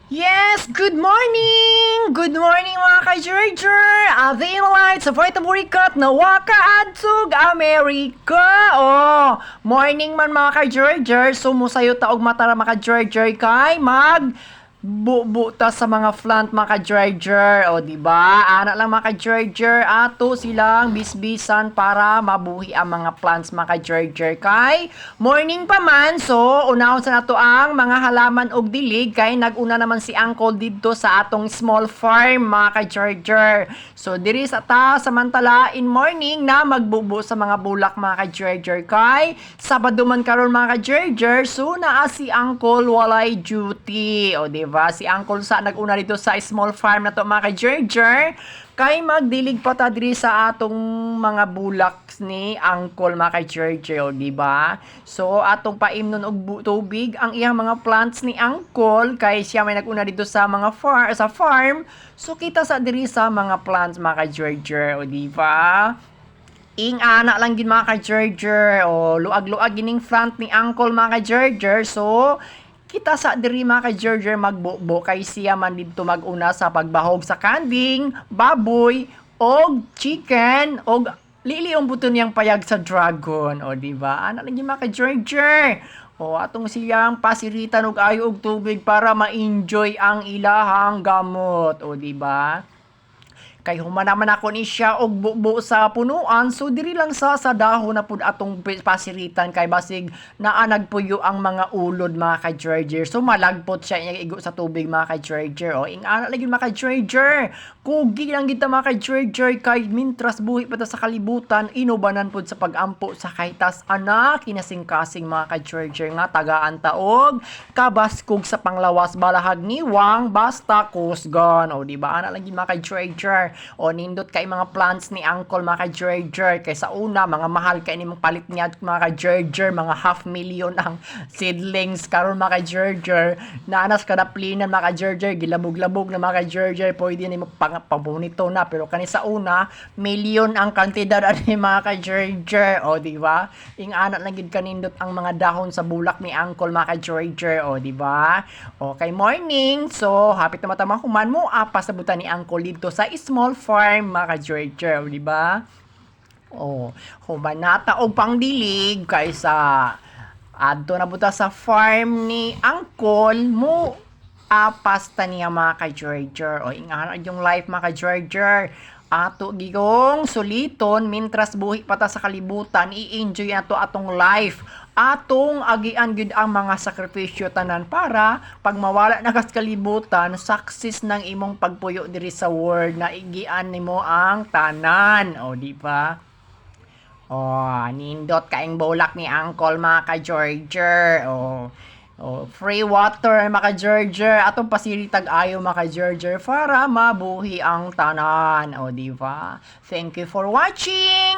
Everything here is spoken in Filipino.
Yes, good morning! Good morning mga ka-Georger! Ating light sa Vita Burikat na waka adsug Amerika! Oh, morning man mga ka-Georger, sumusayo taog matara mga ka-Georger kay buta sa mga plant mga ka-Georger. O, diba? Anak lang mga ka-Georger, ato silang bisbisan para mabuhi ang mga plants mga ka-Georger. Kay, morning pa man, so, unahon sa nato ang mga halaman og dilig, kay naguna naman si Uncle dito sa atong small farm mga ka-Georger. So, diri sa ta, samantala, in morning na magbubo sa mga bulak mga ka-Georger. Kay, Sabado man karon mga ka-Georger, so, naa si Uncle walay duty. O, diba? Si Uncle sa naguna dito sa small farm na to mga ka-Georger. Kay magdilig pa ta diri sa atong mga bulak ni Uncle mga ka-Georger, di ba? So atong paimnon og tubig ang iyang mga plants ni Uncle kay siya may naguna dito sa mga farm. So kita sa diri sa mga plants mga ka-Georger, o di ba? Ing ana lang gid mga ka-Georger, o luag-luag gining front ni Uncle mga ka-Georger. So kita sa diri mga ka-Georger magbubo kay siya man dito maguna sa pagbahog sa kanding, baboy, og chicken, og liliong buto niyang payag sa dragon. O di ba? Ana lang yung mga ka-Georger. O atong siyang pasiritan og ayo og tubig para ma-enjoy ang ilahang gamot. O di ba? Kay humanaman ako ni siya og bubo sa punuan, so diri lang sa dahon na pud atong pasiritan kay basig naa nagpuyo ang mga ulod mga ka-Georger. So malagpot siya niya igo sa tubig mga ka-Georger. O ingana lagi mga ka-Georger. Kugi lang kita mga ka-Georger kay mintras buhi pa ta sa kalibutan, inubanan pud sa pagampo sa kaytas anak kinasing-kasing mga ka-Georger nga tagaan taog kabaskog sa panglawas balahag niwang basta kusgon. O di ba ana lang mga ka-Georger. O nindot kay mga plants ni Uncle mga ka-Georger. Kay sa una, mga mahal kay nimong palit niya mga ka-Georger, mga 500,000 ang seedlings karon mga ka-Georger. Naanas kada plinan mga ka-Georger, gilabog-labog na mga ka-Georger, pwede nimo pabunito na. Pero kani sa una, milyon ang kantidad ani mga ka-Georger. O di ba? Ing anak lang gid kanindot ang mga dahon sa bulak ni Uncle mga ka-Georger. O di ba? Okay, morning. So, hapit na matama human mo apas sa buta ni Uncle dito sa small farm mga ka-Georger, di ba? Oh, humanata og pangdilig kaysa adto na buta sa farm ni Uncle mo apas ta niya mga ka-Georger. O ingana yung life mga ka-Georger. Ato gigong suliton mintras buhi pata sa kalibutan, i-enjoy ato atong life. Atong agian gid ang mga sakripisyo tanan para pag mawala na kas kalibutan, success ng imong pagpuyo diri sa world na igian nimo ang tanan. O di ba? Oh, nindot kaing bolak ni Uncle mga ka-Georger. Free water mga ka-Georger. Atong pasiritag ayo mga ka-Georger para mabuhi ang tanan. O, di ba? Thank you for watching.